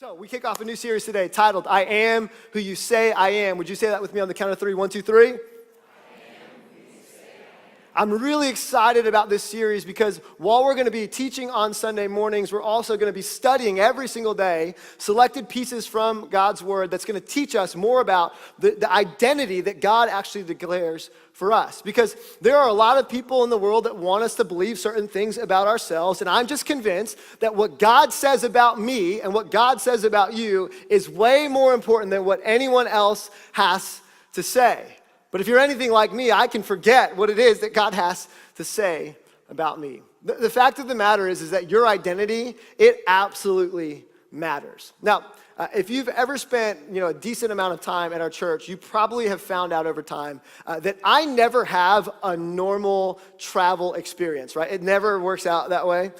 So we kick off a new series today titled, I Am Who You Say I Am. Would you say that with me on the count of three? 1, 2, 3. I'm really excited about this series because while we're going to be teaching on Sunday mornings, we're also going to be studying every single day selected pieces from God's Word that's going to teach us more about the identity that God actually declares for us. Because there are a lot of people in the world that want us to believe certain things about ourselves, and I'm just convinced that what God says about me and what God says about you is way more important than what anyone else has to say. But if you're anything like me, I can forget what it is that God has to say about me. The fact of the matter is that your identity, it absolutely matters. Now, if you've ever spent a decent amount of time at our church, you probably have found out over time that I never have a normal travel experience, right? It never works out that way.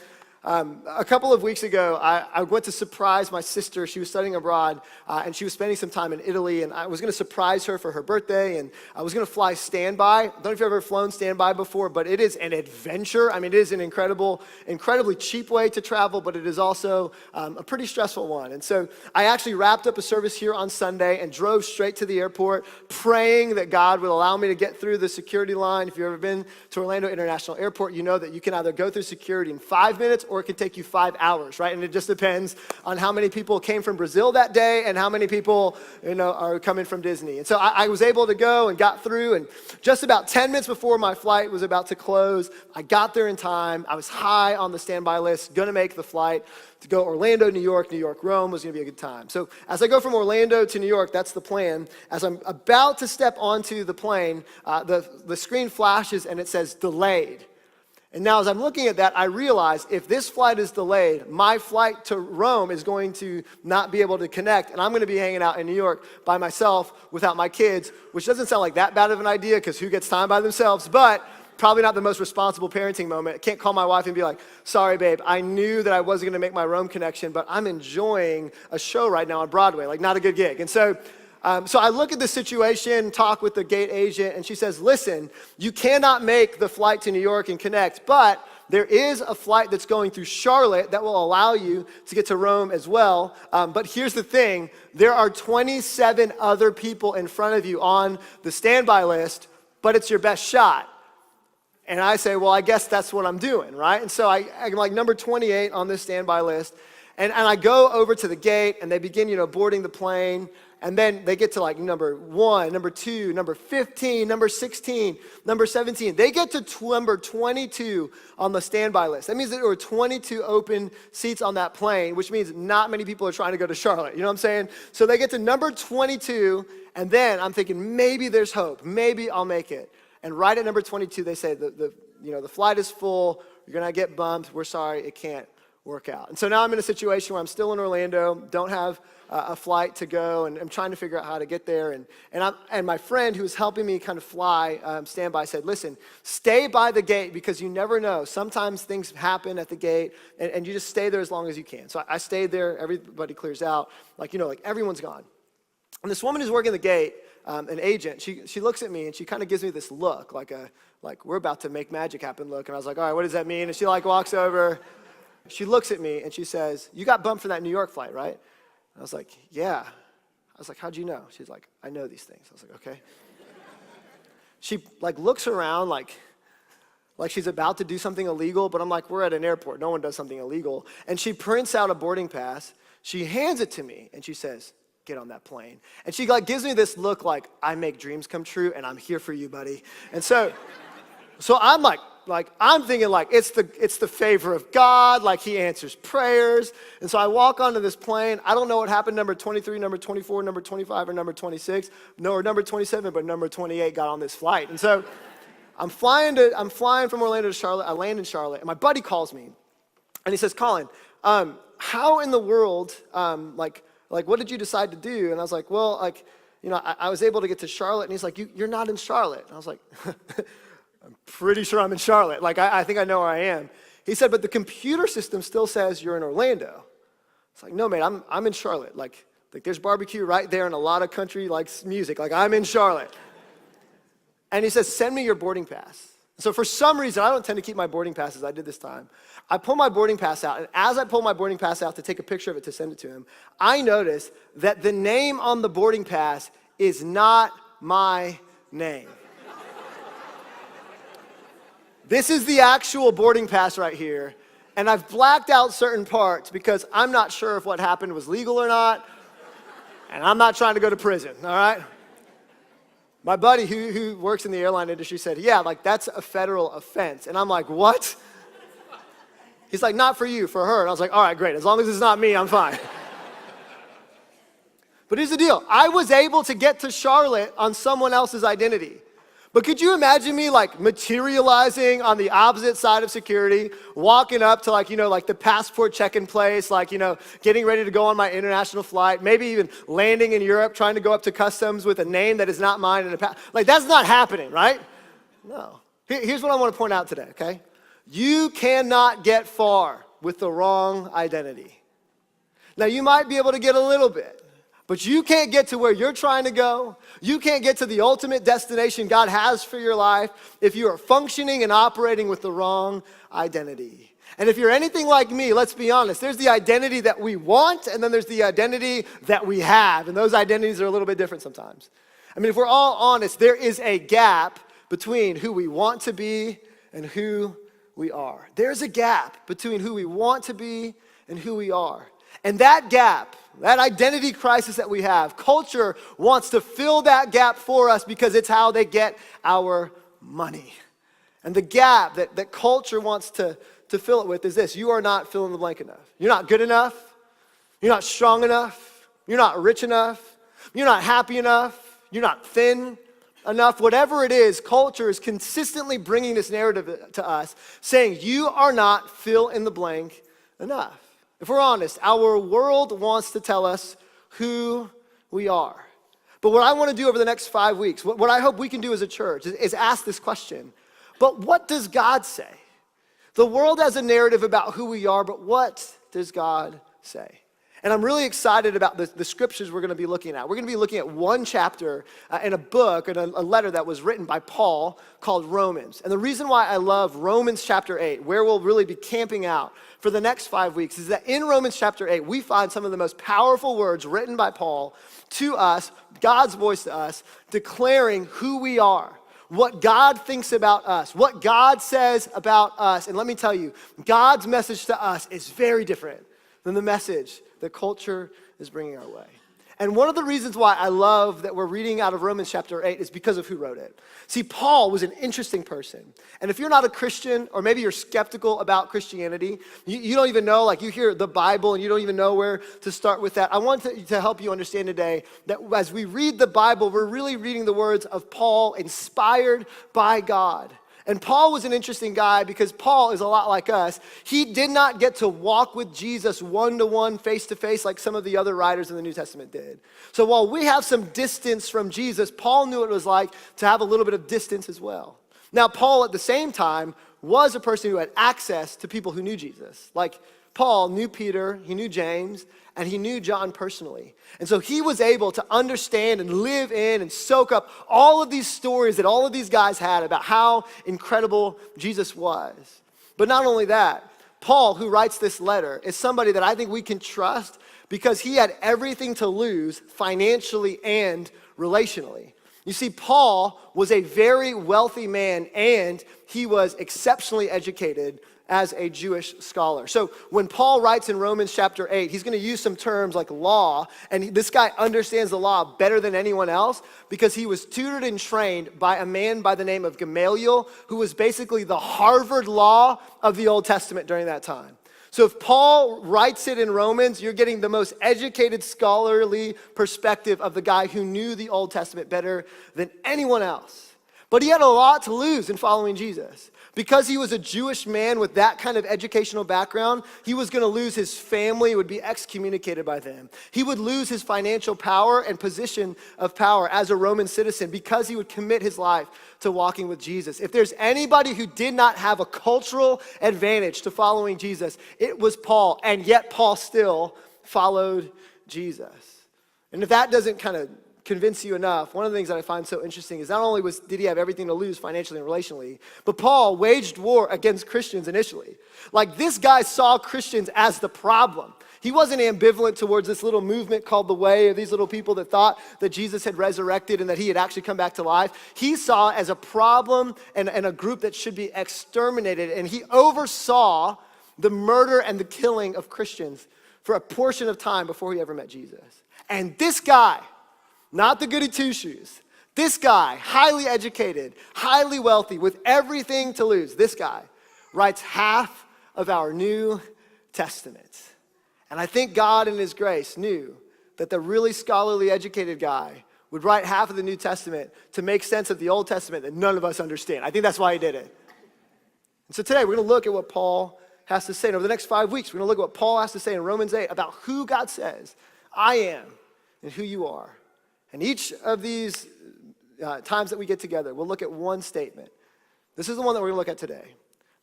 A couple of weeks ago, I went to surprise my sister. She was studying abroad, and she was spending some time in Italy, and I was going to surprise her for her birthday, and I was going to fly standby. I don't know if you've ever flown standby before, but it is an adventure. I mean, it is an incredibly cheap way to travel, but it is also a pretty stressful one. And so I actually wrapped up a service here on Sunday and drove straight to the airport, praying that God would allow me to get through the security line. If you've ever been to Orlando International Airport, you know that you can either go through security in 5 minutes or it can take you 5 hours, right? And it just depends on how many people came from Brazil that day and how many people, are coming from Disney. And so I was able to go and got through, and just about 10 minutes before my flight was about to close, I got there in time. I was high on the standby list, gonna make the flight to go Orlando, New York, Rome was gonna be a good time. So as I go from Orlando to New York, that's the plan. As I'm about to step onto the plane, the screen flashes and it says delayed. And now as I'm looking at that, I realize if this flight is delayed, my flight to Rome is going to not be able to connect, and I'm going to be hanging out in New York by myself without my kids, which doesn't sound like that bad of an idea because who gets time by themselves, but probably not the most responsible parenting moment. I can't call my wife and be like, sorry, babe, I knew that I wasn't going to make my Rome connection, but I'm enjoying a show right now on Broadway, like not a good gig. And so I look at the situation, talk with the gate agent, and she says, listen, you cannot make the flight to New York and connect, but there is a flight that's going through Charlotte that will allow you to get to Rome as well. But here's the thing, there are 27 other people in front of you on the standby list, but it's your best shot. And I say, well, I guess that's what I'm doing, right? And so I'm like number 28 on this standby list. And I go over to the gate, and they begin, boarding the plane. And then they get to like number 1, number 2, number 15, number 16, number 17. They get to number 22 on the standby list. That means that there were 22 open seats on that plane, which means not many people are trying to go to Charlotte. You know what I'm saying? So they get to number 22, and then I'm thinking, maybe there's hope. Maybe I'll make it. And right at number 22, they say, the flight is full. You're going to get bumped. We're sorry, it can't work out. And so now I'm in a situation where I'm still in Orlando, don't have a flight to go, and I'm trying to figure out how to get there. And my friend who was helping me kind of fly standby said, listen, stay by the gate because you never know. Sometimes things happen at the gate, and you just stay there as long as you can. So I stayed there. Everybody clears out. Like everyone's gone. And this woman who's working the gate, an agent, she looks at me and she kind of gives me this look, like we're about to make magic happen look. And I was like, all right, what does that mean? And she walks over. She looks at me and she says, you got bumped for that New York flight, right? I was like, yeah. I was like, how'd you know? She's like, I know these things. I was like, okay. She looks around like she's about to do something illegal, but I'm like, we're at an airport. No one does something illegal. And she prints out a boarding pass. She hands it to me and she says, get on that plane. And she gives me this look like, I make dreams come true and I'm here for you, buddy. And so I'm I'm thinking it's the favor of God, he answers prayers. And so I walk onto this plane. I don't know what happened, number 23, number 24, number 25, or number 26. No, or number 27, but number 28 got on this flight. And so I'm flying from Orlando to Charlotte. I land in Charlotte, and my buddy calls me. And he says, Colin, how in the world, what did you decide to do? And I was like, well, I was able to get to Charlotte. And he's like, you're not in Charlotte. And I was like, I'm pretty sure I'm in Charlotte. I think I know where I am. He said, but the computer system still says you're in Orlando. It's like, no, mate, I'm in Charlotte. There's barbecue right there and a lot of country music. I'm in Charlotte. And he says, send me your boarding pass. So for some reason, I don't tend to keep my boarding passes. I did this time. I pull my boarding pass out, and as I pull my boarding pass out to take a picture of it to send it to him, I notice that the name on the boarding pass is not my name. This is the actual boarding pass right here, and I've blacked out certain parts because I'm not sure if what happened was legal or not, and I'm not trying to go to prison, all right? My buddy who works in the airline industry said, yeah, like that's a federal offense. And I'm like, what? He's like, not for you, for her. And I was like, all right, great. As long as it's not me, I'm fine. But here's the deal. I was able to get to Charlotte on someone else's identity. But could you imagine me like materializing on the opposite side of security, walking up to like the passport check-in place, like, getting ready to go on my international flight, maybe even landing in Europe, trying to go up to customs with a name that is not mine, and like that's not happening, right? No. Here's what I want to point out today, okay? You cannot get far with the wrong identity. Now, you might be able to get a little bit, but you can't get to where you're trying to go. You can't get to the ultimate destination God has for your life if you are functioning and operating with the wrong identity. And if you're anything like me, let's be honest, there's the identity that we want, and then there's the identity that we have. And those identities are a little bit different sometimes. I mean, if we're all honest, there is a gap between who we want to be and who we are. There's a gap between who we want to be and who we are. And that gap, that identity crisis that we have, culture wants to fill that gap for us because it's how they get our money. And the gap that culture wants to fill it with is this: you are not fill in the blank enough. You're not good enough. You're not strong enough. You're not rich enough. You're not happy enough. You're not thin enough. Whatever it is, culture is consistently bringing this narrative to us, saying you are not fill in the blank enough. If we're honest, our world wants to tell us who we are. But what I want to do over the next 5 weeks, what I hope we can do as a church is ask this question. But what does God say? The world has a narrative about who we are, but what does God say? And I'm really excited about the scriptures we're going to be looking at. We're going to be looking at one chapter in a book and a letter that was written by Paul called Romans. And the reason why I love Romans chapter 8, where we'll really be camping out for the next 5 weeks, is that in Romans chapter 8, we find some of the most powerful words written by Paul to us, God's voice to us, declaring who we are, what God thinks about us, what God says about us. And let me tell you, God's message to us is very different than the message that culture is bringing our way. And one of the reasons why I love that we're reading out of Romans chapter 8 is because of who wrote it. See, Paul was an interesting person. And if you're not a Christian, or maybe you're skeptical about Christianity, you don't even know, like you hear the Bible and you don't even know where to start with that, I want to help you understand today that as we read the Bible, we're really reading the words of Paul inspired by God. And Paul was an interesting guy because Paul is a lot like us. He did not get to walk with Jesus one-to-one, face-to-face like some of the other writers in the New Testament did. So while we have some distance from Jesus, Paul knew what it was like to have a little bit of distance as well. Now, Paul at the same time was a person who had access to people who knew Jesus. Like Paul knew Peter, he knew James, and he knew John personally. And so he was able to understand and live in and soak up all of these stories that all of these guys had about how incredible Jesus was. But not only that, Paul, who writes this letter, is somebody that I think we can trust because he had everything to lose financially and relationally. You see, Paul was a very wealthy man and he was exceptionally educated as a Jewish scholar. So when Paul writes in Romans chapter 8, he's going to use some terms like law, and this guy understands the law better than anyone else because he was tutored and trained by a man by the name of Gamaliel, who was basically the Harvard law of the Old Testament during that time. So if Paul writes it in Romans, you're getting the most educated scholarly perspective of the guy who knew the Old Testament better than anyone else. But he had a lot to lose in following Jesus. Because he was a Jewish man with that kind of educational background, he was going to lose his family, would be excommunicated by them. He would lose his financial power and position of power as a Roman citizen because he would commit his life to walking with Jesus. If there's anybody who did not have a cultural advantage to following Jesus, it was Paul, and yet Paul still followed Jesus. And if that doesn't kind of convince you enough, one of the things that I find so interesting is not only did he have everything to lose financially and relationally, but Paul waged war against Christians initially. Like, this guy saw Christians as the problem. He wasn't ambivalent towards this little movement called the Way, or these little people that thought that Jesus had resurrected and that he had actually come back to life. He saw as a problem and a group that should be exterminated, and he oversaw the murder and the killing of Christians for a portion of time before he ever met Jesus. And this guy, not the goody two-shoes, this guy, highly educated, highly wealthy, with everything to lose, this guy writes half of our New Testament. And I think God in his grace knew that the really scholarly, educated guy would write half of the New Testament to make sense of the Old Testament that none of us understand. I think that's why he did it. And so today we're going to look at what Paul has to say. And over the next 5 weeks, we're going to look at what Paul has to say in Romans 8 about who God says I am and who you are. And each of these times that we get together, we'll look at one statement. This is the one that we're going to look at today.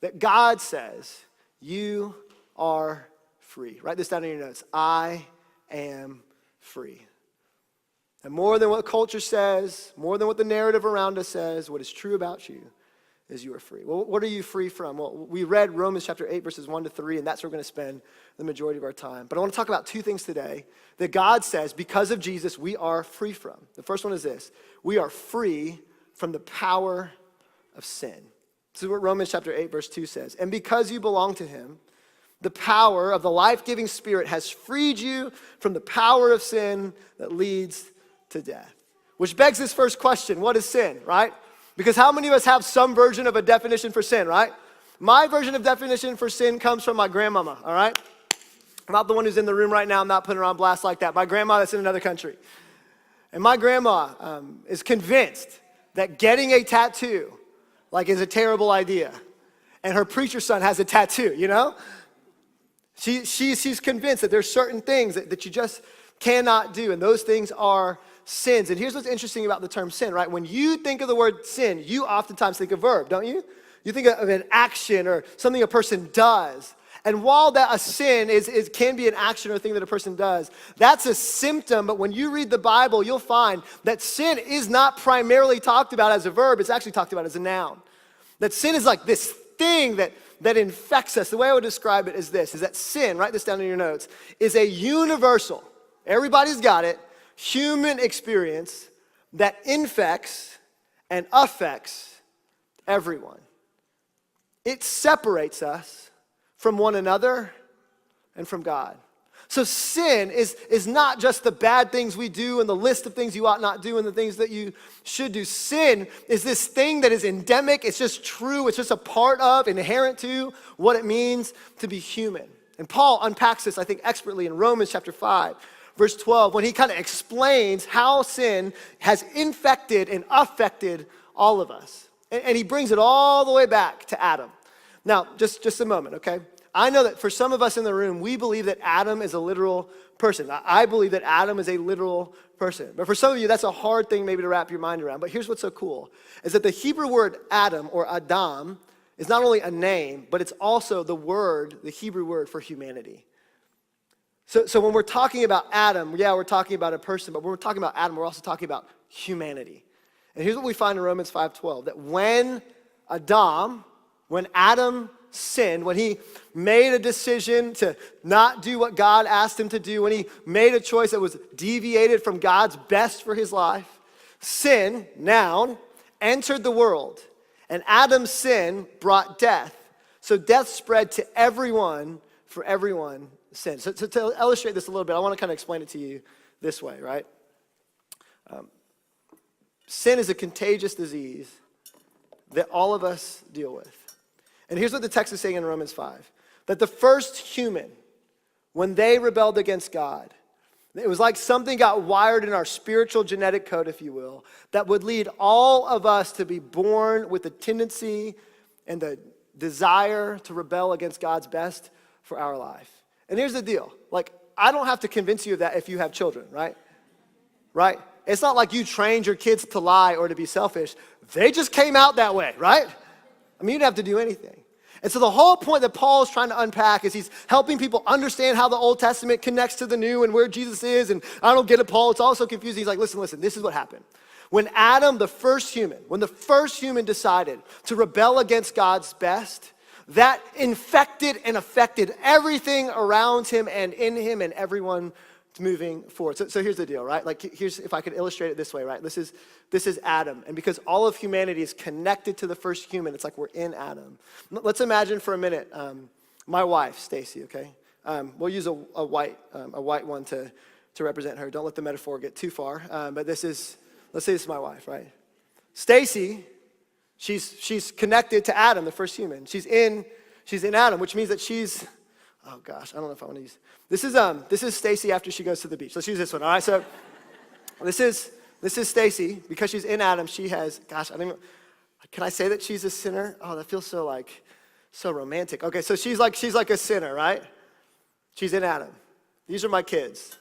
That God says, you are free. Write this down in your notes. I am free. And more than what culture says, more than what the narrative around us says, what is true about you is you are free. Well, what are you free from? Well, we read Romans chapter 8, verses 1 to 3, and that's where we're going to spend the majority of our time. But I want to talk about two things today that God says, because of Jesus, we are free from. The first one is this. We are free from the power of sin. This is what Romans chapter 8, verse 2 says. And because you belong to him, the power of the life-giving Spirit has freed you from the power of sin that leads to death. Which begs this first question, what is sin, right? Because how many of us have some version of a definition for sin, right? My version of definition for sin comes from my grandmama, all right? I'm not the one who's in the room right now. I'm not putting her on blast like that. My grandma that's in another country. And my grandma is convinced that getting a tattoo, is a terrible idea. And her preacher son has a tattoo, you know? She's convinced that there's certain things that you just cannot do, and those things are sins. And here's what's interesting about the term sin, right? When you think of the word sin, you oftentimes think of verb, don't you? You think of an action or something a person does. And while that a sin can be an action or a thing that a person does, that's a symptom. But when you read the Bible, you'll find that sin is not primarily talked about as a verb. It's actually talked about as a noun. That sin is like this thing that infects us. The way I would describe it is this, is that sin, write this down in your notes, is a universal, everybody's got it, human experience that infects and affects everyone. It separates us from one another and from God. So sin is not just the bad things we do and the list of things you ought not do and the things that you should do. Sin is this thing that is endemic. It's just true. It's just a part of, inherent to what it means to be human. And Paul unpacks this, I think, expertly in Romans chapter 5, verse 12, when he kind of explains how sin has infected and affected all of us. And he brings it all the way back to Adam. Now, just a moment, okay? I know that for some of us in the room, we believe that Adam is a literal person. I believe that Adam is a literal person. But for some of you, that's a hard thing maybe to wrap your mind around. But here's what's so cool, is that the Hebrew word Adam or Adam is not only a name, but it's also the Hebrew word for humanity. So when we're talking about Adam, we're talking about a person, but when we're talking about Adam, we're also talking about humanity. And here's what we find in Romans 5:12, that when Adam sinned, when he made a decision to not do what God asked him to do, when he made a choice that was deviated from God's best for his life, sin, noun, entered the world. And Adam's sin brought death. So death spread to everyone, for everyone sinned. So to illustrate this a little bit, I want to kind of explain it to you this way, right? Sin is a contagious disease that all of us deal with. And here's what the text is saying in Romans 5, that the first human, when they rebelled against God, it was like something got wired in our spiritual genetic code, if you will, that would lead all of us to be born with the tendency and the desire to rebel against God's best for our life. And here's the deal. I don't have to convince you of that if you have children, right? Right? It's not like you trained your kids to lie or to be selfish. They just came out that way, right? I mean, you didn't have to do anything. And so the whole point that Paul is trying to unpack is he's helping people understand how the Old Testament connects to the New and where Jesus is. And I don't get it, Paul. It's all so confusing. He's like, listen, this is what happened. When Adam, the first human decided to rebel against God's best, that infected and affected everything around him and in him and everyone moving forward. So here's the deal, right? Like here's, if I could illustrate it this way, right? This is Adam. And because all of humanity is connected to the first human, it's like we're in Adam. Let's imagine for a minute, my wife, Stacy, okay? We'll use a white one to represent her. Don't let the metaphor get too far. But let's say this is my wife, right? Stacy, she's connected to Adam, the first human. She's in Adam, which means that she's, oh gosh, I don't know if I want to use. This is Stacy after she goes to the beach. Let's use this one, all right? So this is Stacy. Because she's in Adam, she has, gosh, I don't even, can I say that she's a sinner? Oh, that feels so romantic. Okay, so she's like a sinner, right? She's in Adam. These are my kids.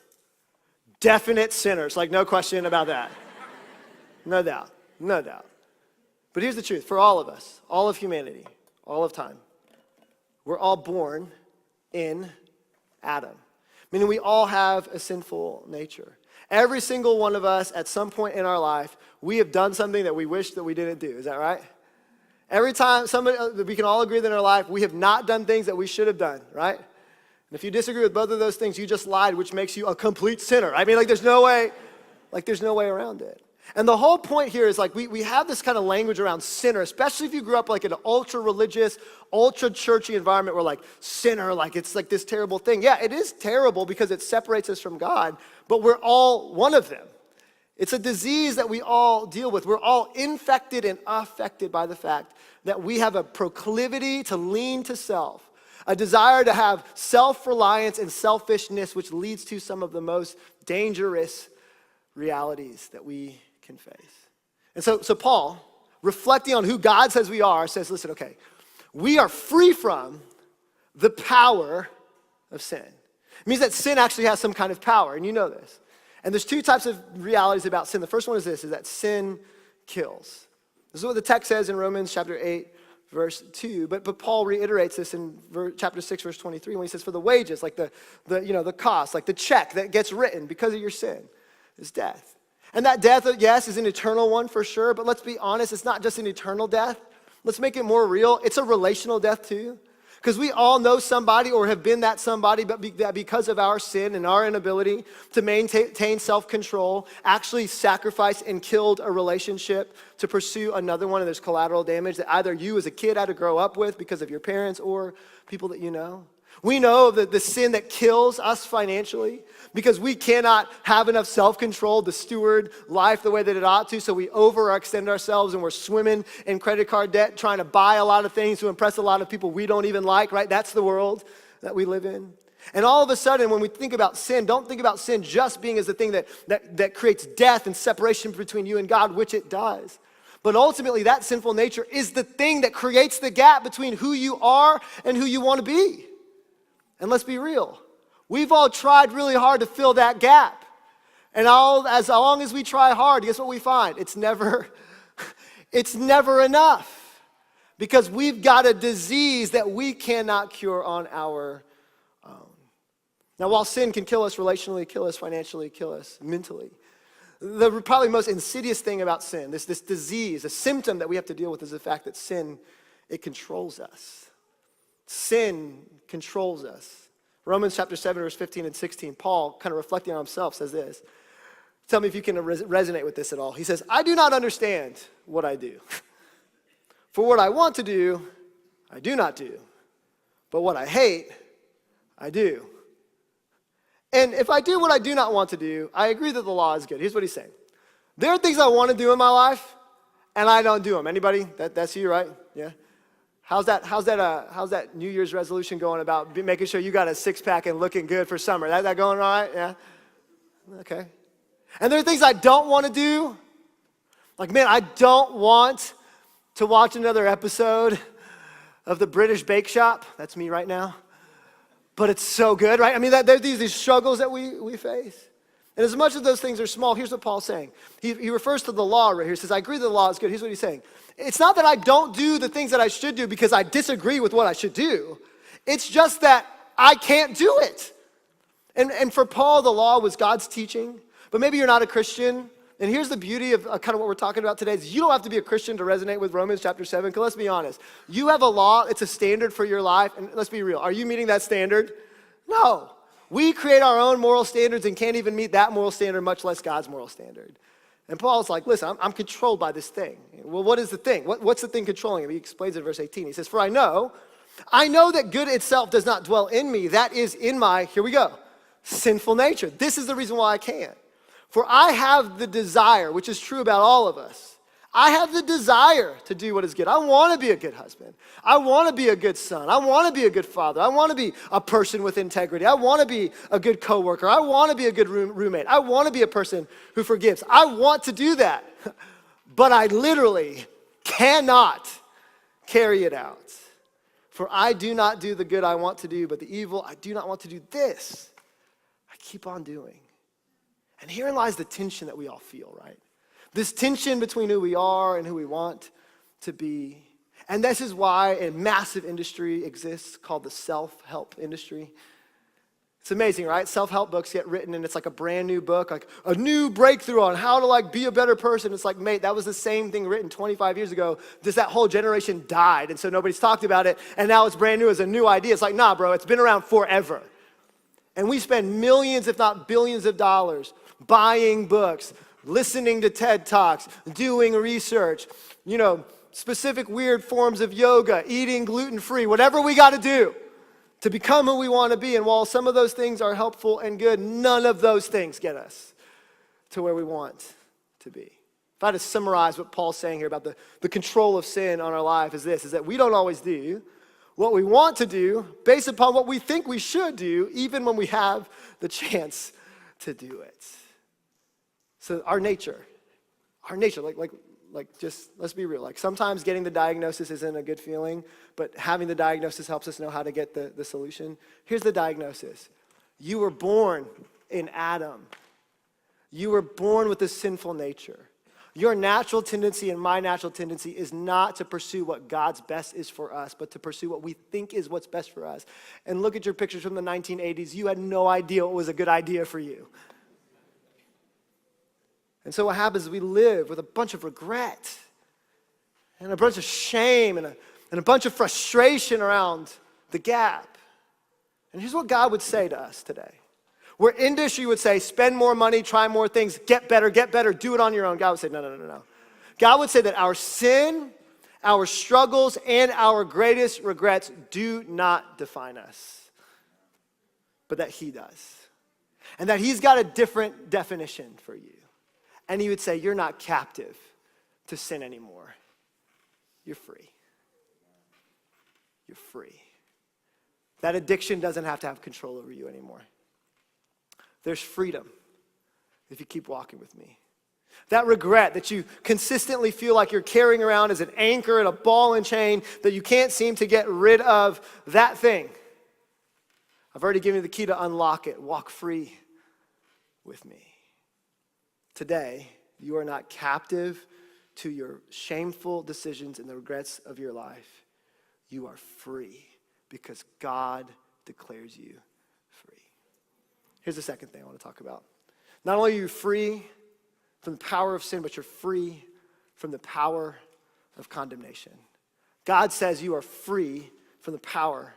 Definite sinners, like no question about that. No doubt. But here's the truth, for all of us, all of humanity, all of time, we're all born in Adam, meaning we all have a sinful nature. Every single one of us, at some point in our life, we have done something that we wish that we didn't do. Is that right? Every time we can all agree that in our life, we have not done things that we should have done, right? And if you disagree with both of those things, you just lied, which makes you a complete sinner. I mean, there's no way around it. And the whole point here is we have this kind of language around sinner, especially if you grew up in an ultra-religious, ultra-churchy environment where sinner, it's this terrible thing. Yeah, it is terrible because it separates us from God, but we're all one of them. It's a disease that we all deal with. We're all infected and affected by the fact that we have a proclivity to lean to self, a desire to have self-reliance and selfishness, which leads to some of the most dangerous realities that we can face. And so Paul, reflecting on who God says we are, says, listen, okay, we are free from the power of sin. It means that sin actually has some kind of power, and you know this. And there's two types of realities about sin. The first one is that sin kills. This is what the text says in Romans chapter 8, verse 2. But Paul reiterates this in chapter 6, verse 23, when he says, for the wages, the cost, the check that gets written because of your sin is death. And that death, yes, is an eternal one for sure, but let's be honest, it's not just an eternal death. Let's make it more real. It's a relational death too. Because we all know somebody or have been that somebody, but that because of our sin and our inability to maintain self-control, actually sacrificed and killed a relationship to pursue another one, and there's collateral damage that either you as a kid had to grow up with because of your parents or people that you know. We know that the sin that kills us financially because we cannot have enough self-control to steward life the way that it ought to, so we overextend ourselves and we're swimming in credit card debt, trying to buy a lot of things to impress a lot of people we don't even like, right? That's the world that we live in. And all of a sudden, when we think about sin, don't think about sin just being as the thing that creates death and separation between you and God, which it does. But ultimately, that sinful nature is the thing that creates the gap between who you are and who you want to be. And let's be real. We've all tried really hard to fill that gap. And as long as we try hard, guess what we find? It's never enough. Because we've got a disease that we cannot cure on our own. Now, while sin can kill us relationally, kill us financially, kill us mentally, the probably most insidious thing about sin, this disease, a symptom that we have to deal with, is the fact that sin, it controls us. Sin controls us. Romans chapter 7, verse 15 and 16, Paul, kind of reflecting on himself, says this. Tell me if you can resonate with this at all. He says, I do not understand what I do. For what I want to do, I do not do. But what I hate, I do. And if I do what I do not want to do, I agree that the law is good. Here's what he's saying. There are things I want to do in my life, and I don't do them. Anybody? That's you, right? Yeah. How's that New Year's resolution going about making sure you got a six-pack and looking good for summer? That going all right? Yeah? Okay. And there are things I don't want to do. Man, I don't want to watch another episode of the British Bake Shop. That's me right now. But it's so good, right? I mean, there's these struggles that we face. And as much as those things are small, here's what Paul's saying. He refers to the law right here. He says, I agree that the law is good. Here's what he's saying. It's not that I don't do the things that I should do because I disagree with what I should do. It's just that I can't do it. And for Paul, the law was God's teaching. But maybe you're not a Christian. And here's the beauty of kind of what we're talking about today is you don't have to be a Christian to resonate with Romans chapter 7. Because let's be honest. You have a law. It's a standard for your life. And let's be real. Are you meeting that standard? No. We create our own moral standards and can't even meet that moral standard, much less God's moral standard. And Paul's like, listen, I'm controlled by this thing. Well, what is the thing? What's the thing controlling him? He explains it in verse 18. He says, for I know that good itself does not dwell in me. That is in my, here we go, sinful nature. This is the reason why I can't. For I have the desire, which is true about all of us. I have the desire to do what is good. I want to be a good husband. I want to be a good son. I want to be a good father. I want to be a person with integrity. I want to be a good coworker. I want to be a good roommate. I want to be a person who forgives. I want to do that. But I literally cannot carry it out. For I do not do the good I want to do, but the evil I do not want to do, this I keep on doing. And herein lies the tension that we all feel, right? This tension between who we are and who we want to be. And this is why a massive industry exists called the self-help industry. It's amazing, right? Self-help books get written and it's like a brand new book, like a new breakthrough on how to be a better person. It's like, mate, that was the same thing written 25 years ago. Just that whole generation died and so nobody's talked about it and now it's brand new as a new idea. It's like, nah, bro, it's been around forever. And we spend millions, if not billions of dollars buying books, listening to TED Talks, doing research, specific weird forms of yoga, eating gluten-free, whatever we got to do to become who we want to be. And while some of those things are helpful and good, none of those things get us to where we want to be. If I had to summarize what Paul's saying here about the control of sin on our life is that we don't always do what we want to do based upon what we think we should do, even when we have the chance to do it. So our nature, just let's be real. Sometimes getting the diagnosis isn't a good feeling, but having the diagnosis helps us know how to get the solution. Here's the diagnosis. You were born in Adam. You were born with a sinful nature. Your natural tendency and my natural tendency is not to pursue what God's best is for us, but to pursue what we think is what's best for us. And look at your pictures from the 1980s. You had no idea what was a good idea for you. And so what happens is we live with a bunch of regret and a bunch of shame and a bunch of frustration around the gap. And here's what God would say to us today. Where industry would say, spend more money, try more things, get better, do it on your own. God would say, no. God would say that our sin, our struggles, and our greatest regrets do not define us, but that he does. And that he's got a different definition for you. And he would say, you're not captive to sin anymore. You're free. You're free. That addiction doesn't have to have control over you anymore. There's freedom if you keep walking with me. That regret that you consistently feel like you're carrying around as an anchor and a ball and chain that you can't seem to get rid of, that thing. I've already given you the key to unlock it. Walk free with me. Today, you are not captive to your shameful decisions and the regrets of your life. You are free because God declares you free. Here's the second thing I want to talk about. Not only are you free from the power of sin, but you're free from the power of condemnation. God says you are free from the power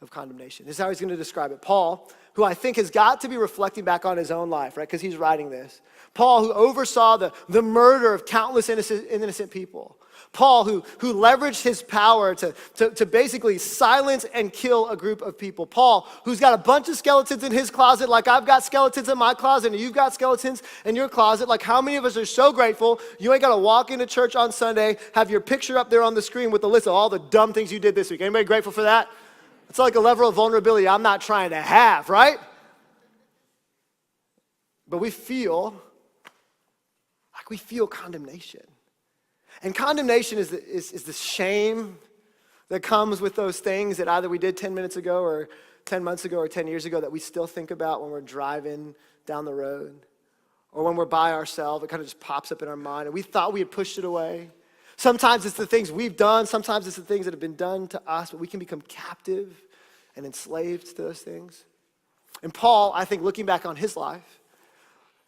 of condemnation. This is how he's going to describe it. Paul, who I think has got to be reflecting back on his own life, right? Because he's writing this. Paul, who oversaw the murder of countless innocent people. Paul, who leveraged his power to basically silence and kill a group of people. Paul, who's got a bunch of skeletons in his closet, like I've got skeletons in my closet, and you've got skeletons in your closet. Like, how many of us are so grateful you ain't got to walk into church on Sunday, have your picture up there on the screen with a list of all the dumb things you did this week? Anybody grateful for that? It's like a level of vulnerability I'm not trying to have, right? But we feel condemnation. And condemnation is the shame that comes with those things that either we did 10 minutes ago or 10 months ago or 10 years ago that we still think about when we're driving down the road. Or when we're by ourselves, it kind of just pops up in our mind, and we thought we had pushed it away. Sometimes it's the things we've done. Sometimes it's the things that have been done to us, but we can become captive and enslaved to those things. And Paul, I think, looking back on his life,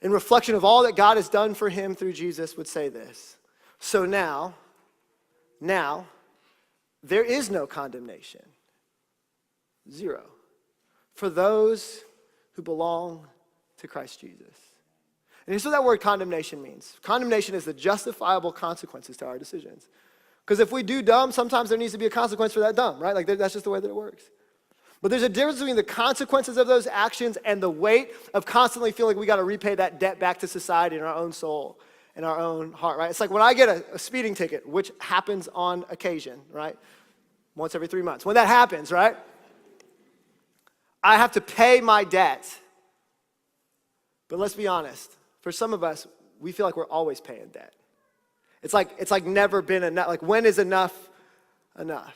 in reflection of all that God has done for him through Jesus, would say this. So now, there is no condemnation. Zero. For those who belong to Christ Jesus. And here's what that word condemnation means. Condemnation is the justifiable consequences to our decisions. Because if we do dumb, sometimes there needs to be a consequence for that dumb, right? Like that's just the way that it works. But there's a difference between the consequences of those actions and the weight of constantly feeling like we got to repay that debt back to society and our own soul and our own heart, right? It's like when I get a speeding ticket, which happens on occasion, right? Once every 3 months. When that happens, right? I have to pay my debt. But let's be honest. For some of us, we feel like we're always paying debt. It's like never been enough. Like, when is enough enough?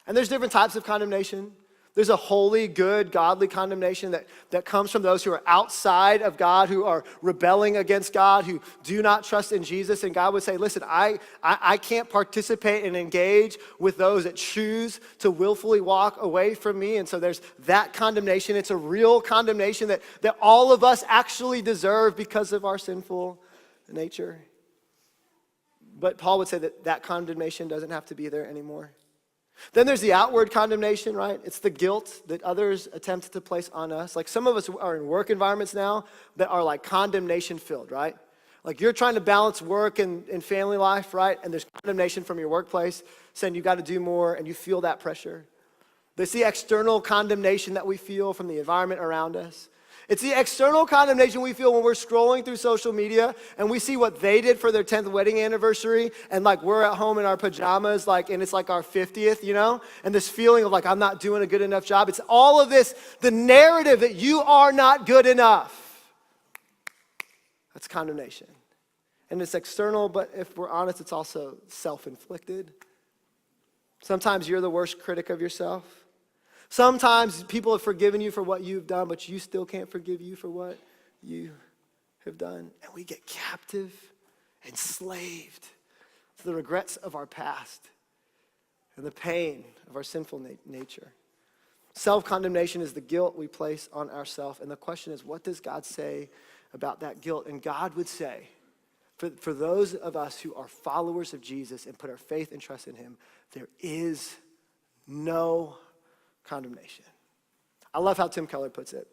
And there's different types of condemnation. There's a holy, good, godly condemnation that comes from those who are outside of God, who are rebelling against God, who do not trust in Jesus. And God would say, listen, I can't participate and engage with those that choose to willfully walk away from me. And so there's that condemnation. It's a real condemnation that all of us actually deserve because of our sinful nature. But Paul would say that condemnation doesn't have to be there anymore. Then there's the outward condemnation, right? It's the guilt that others attempt to place on us. Like, some of us are in work environments now that are like condemnation filled, right? Like, you're trying to balance work and family life, right? And there's condemnation from your workplace saying you got to do more, and you feel that pressure. There's the external condemnation that we feel from the environment around us. It's the external condemnation we feel when we're scrolling through social media and we see what they did for their 10th wedding anniversary, and like we're at home in our pajamas, like, and it's like our 50th, you know? And this feeling of like, I'm not doing a good enough job. It's all of this, the narrative that you are not good enough. That's condemnation. And it's external, but if we're honest, it's also self-inflicted. Sometimes you're the worst critic of yourself. Sometimes people have forgiven you for what you've done, but you still can't forgive you for what you have done. And we get captive, enslaved to the regrets of our past and the pain of our sinful nature. Self-condemnation is the guilt we place on ourselves. And the question is, what does God say about that guilt? And God would say, for those of us who are followers of Jesus and put our faith and trust in him, there is no condemnation. I love how Tim Keller puts it.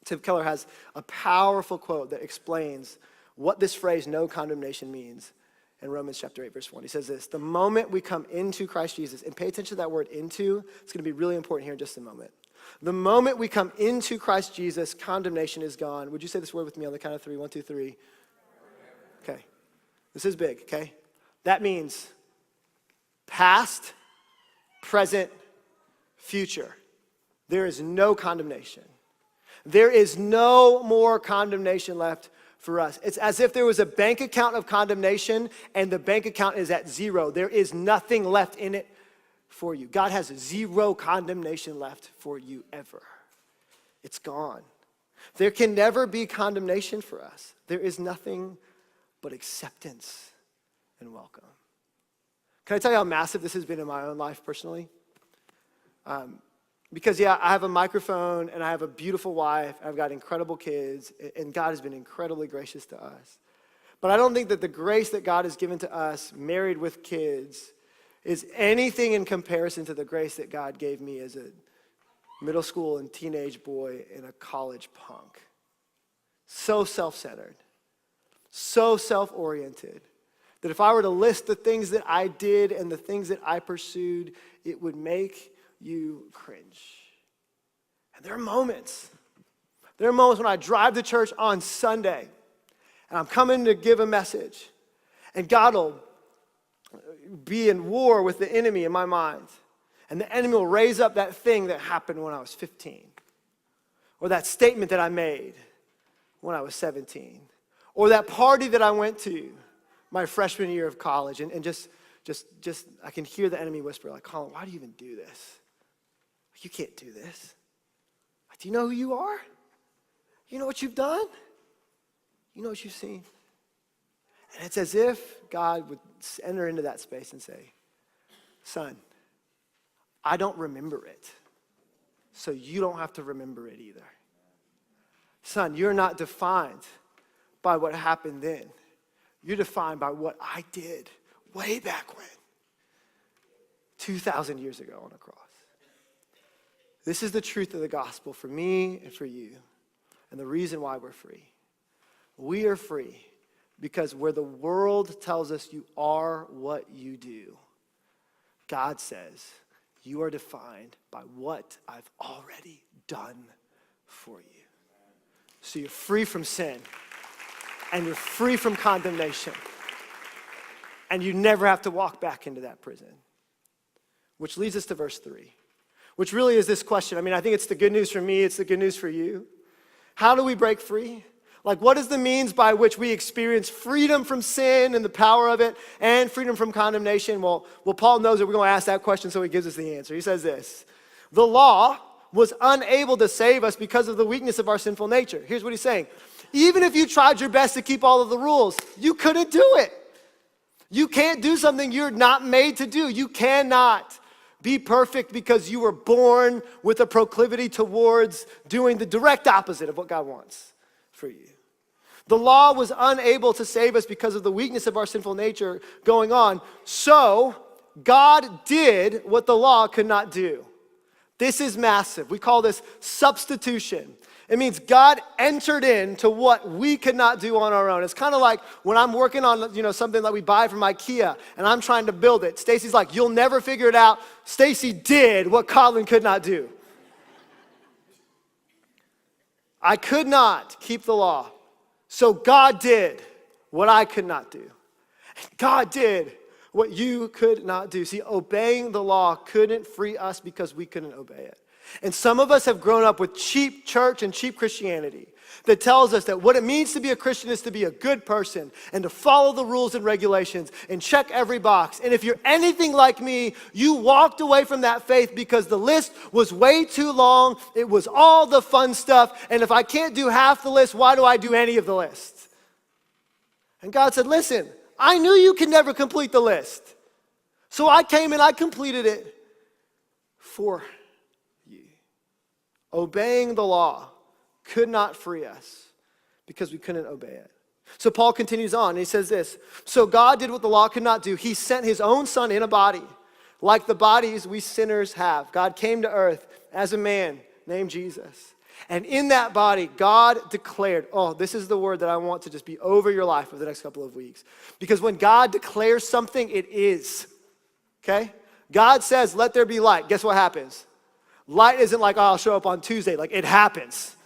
Tim Keller has a powerful quote that explains what this phrase, no condemnation, means in Romans chapter 8, verse 1. He says this: the moment we come into Christ Jesus, and pay attention to that word into, it's going to be really important here in just a moment. The moment we come into Christ Jesus, condemnation is gone. Would you say this word with me on the count of three? 1, 2, 3. Okay. This is big, okay? That means past, present, future. There is no condemnation. There is no more condemnation left for us. It's as if there was a bank account of condemnation and the bank account is at zero. There is nothing left in it for you. God has zero condemnation left for you ever. It's gone. There can never be condemnation for us. There is nothing but acceptance and welcome. Can I tell you how massive this has been in my own life personally? Because I have a microphone and I have a beautiful wife. I've got incredible kids, and God has been incredibly gracious to us. But I don't think that the grace that God has given to us, married with kids, is anything in comparison to the grace that God gave me as a middle school and teenage boy and a college punk. So self-centered, so self-oriented, that if I were to list the things that I did and the things that I pursued, it would make you cringe. And there are moments when I drive to church on Sunday and I'm coming to give a message, and God will be in war with the enemy in my mind, and the enemy will raise up that thing that happened when I was 15, or that statement that I made when I was 17, or that party that I went to my freshman year of college, and just I can hear the enemy whisper, like, Colin, why do you even do this? You can't do this. Do you know who you are? You know what you've done? You know what you've seen? And it's as if God would enter into that space and say, son, I don't remember it, so you don't have to remember it either. Son, you're not defined by what happened then. You're defined by what I did way back when, 2,000 years ago on a cross. This is the truth of the gospel for me and for you, and the reason why we're free. We are free because where the world tells us you are what you do, God says you are defined by what I've already done for you. So you're free from sin, and you're free from condemnation, and you never have to walk back into that prison. Which leads us to verse 3, which really is this question. I mean, I think it's the good news for me, it's the good news for you. How do we break free? Like, what is the means by which we experience freedom from sin and the power of it, and freedom from condemnation? Well, Paul knows that we're going to ask that question, so he gives us the answer. He says this: the law was unable to save us because of the weakness of our sinful nature. Here's what he's saying. Even if you tried your best to keep all of the rules, you couldn't do it. You can't do something you're not made to do. You cannot be perfect because you were born with a proclivity towards doing the direct opposite of what God wants for you. The law was unable to save us because of the weakness of our sinful nature going on. So God did what the law could not do. This is massive. We call this substitution. It means God entered into what we could not do on our own. It's kind of like when I'm working on, something that we buy from IKEA and I'm trying to build it. Stacy's like, you'll never figure it out. Stacy did what Colin could not do. I could not keep the law. So God did what I could not do. God did what you could not do. See, obeying the law couldn't free us because we couldn't obey it. And some of us have grown up with cheap church and cheap Christianity that tells us that what it means to be a Christian is to be a good person and to follow the rules and regulations and check every box. And if you're anything like me, you walked away from that faith because the list was way too long. It was all the fun stuff. And if I can't do half the list, why do I do any of the list? And God said, listen, I knew you could never complete the list. So I came and I completed it for you. Obeying the law could not free us because we couldn't obey it. So Paul continues on and he says this: so God did what the law could not do. He sent his own son in a body, like the bodies we sinners have. God came to earth as a man named Jesus. And in that body, God declared, this is the word that I want to just be over your life for the next couple of weeks. Because when God declares something, it is. Okay? God says, let there be light. Guess what happens? Light isn't like, I'll show up on Tuesday. Like, it happens.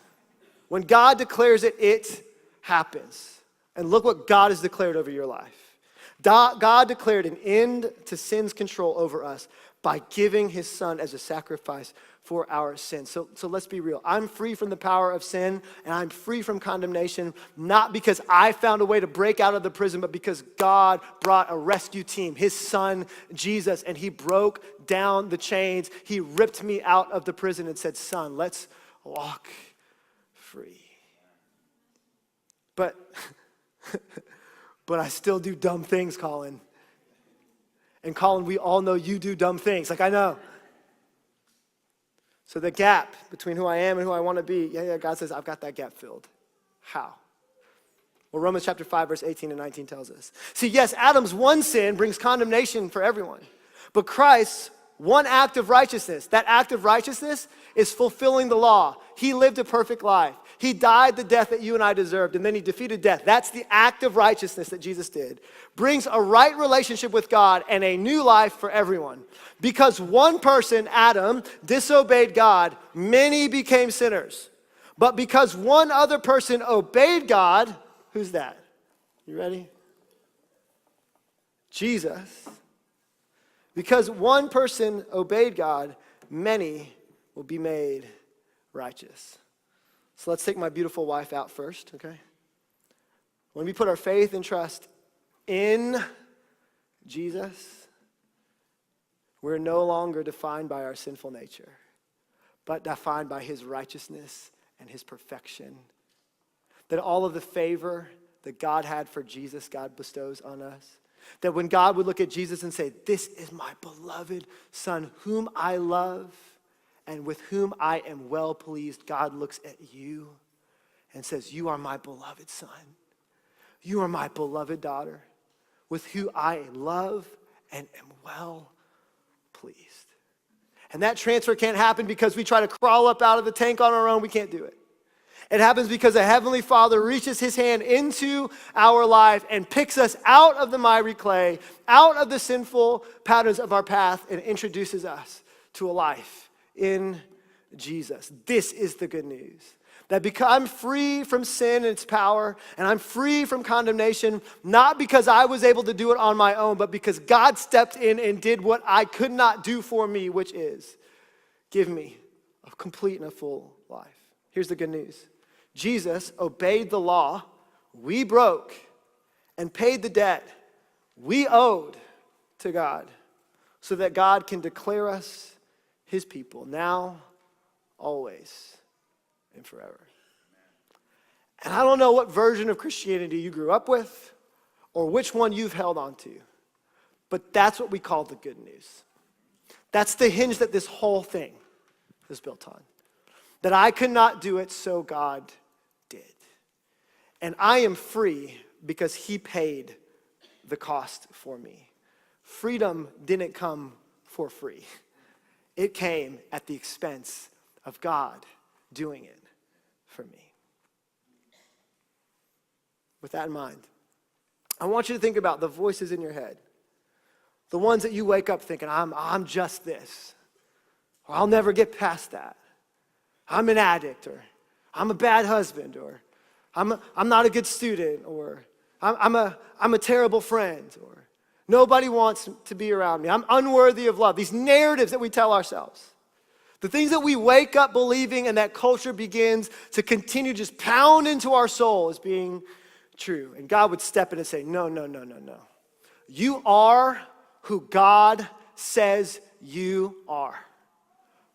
When God declares it, it happens. And look what God has declared over your life. God declared an end to sin's control over us by giving his son as a sacrifice for our sins. So let's be real. I'm free from the power of sin, and I'm free from condemnation, not because I found a way to break out of the prison, but because God brought a rescue team, his son, Jesus, and he broke down the chains. He ripped me out of the prison and said, son, let's walk free. But I still do dumb things, Colin. And Colin, we all know you do dumb things. Like, I know. So the gap between who I am and who I want to be, God says, I've got that gap filled. How? Well, Romans chapter 5, verse 18 and 19 tells us. See, yes, Adam's one sin brings condemnation for everyone. But Christ's one act of righteousness, that act of righteousness is fulfilling the law. He lived a perfect life. He died the death that you and I deserved, and then he defeated death. That's the act of righteousness that Jesus did. Brings a right relationship with God and a new life for everyone. Because one person, Adam, disobeyed God, many became sinners. But because one other person obeyed God, who's that? You ready? Jesus. Because one person obeyed God, many will be made righteous. So let's take my beautiful wife out first, okay? When we put our faith and trust in Jesus, we're no longer defined by our sinful nature, but defined by his righteousness and his perfection. That all of the favor that God had for Jesus, God bestows on us. That when God would look at Jesus and say, this is my beloved Son, whom I love and with whom I am well pleased, God looks at you and says, you are my beloved Son. You are my beloved daughter, with whom I love and am well pleased. And that transfer can't happen because we try to crawl up out of the tank on our own. We can't do it. It happens because a heavenly Father reaches his hand into our life and picks us out of the miry clay, out of the sinful patterns of our path, and introduces us to a life in Jesus. This is the good news. That because I'm free from sin and its power, and I'm free from condemnation, not because I was able to do it on my own, but because God stepped in and did what I could not do for me, which is give me a complete and a full life. Here's the good news. Jesus obeyed the law we broke and paid the debt we owed to God so that God can declare us his people now, always, and forever. And I don't know what version of Christianity you grew up with or which one you've held on to, but that's what we call the good news. That's the hinge that this whole thing is built on. That I could not do it, so God did. And I am free because he paid the cost for me. Freedom didn't come for free. It came at the expense of God doing it for me. With that in mind, I want you to think about the voices in your head. The ones that you wake up thinking, I'm just this. Or I'll never get past that. I'm an addict, or I'm a bad husband, or I'm not a good student, or I'm a terrible friend, or nobody wants to be around me. I'm unworthy of love. These narratives that we tell ourselves. The things that we wake up believing and that culture begins to continue just pound into our soul as being true. And God would step in and say, no. You are who God says you are,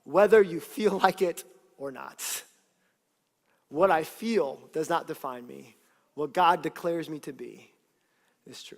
whether you feel like it or not. What I feel does not define me. What God declares me to be is true.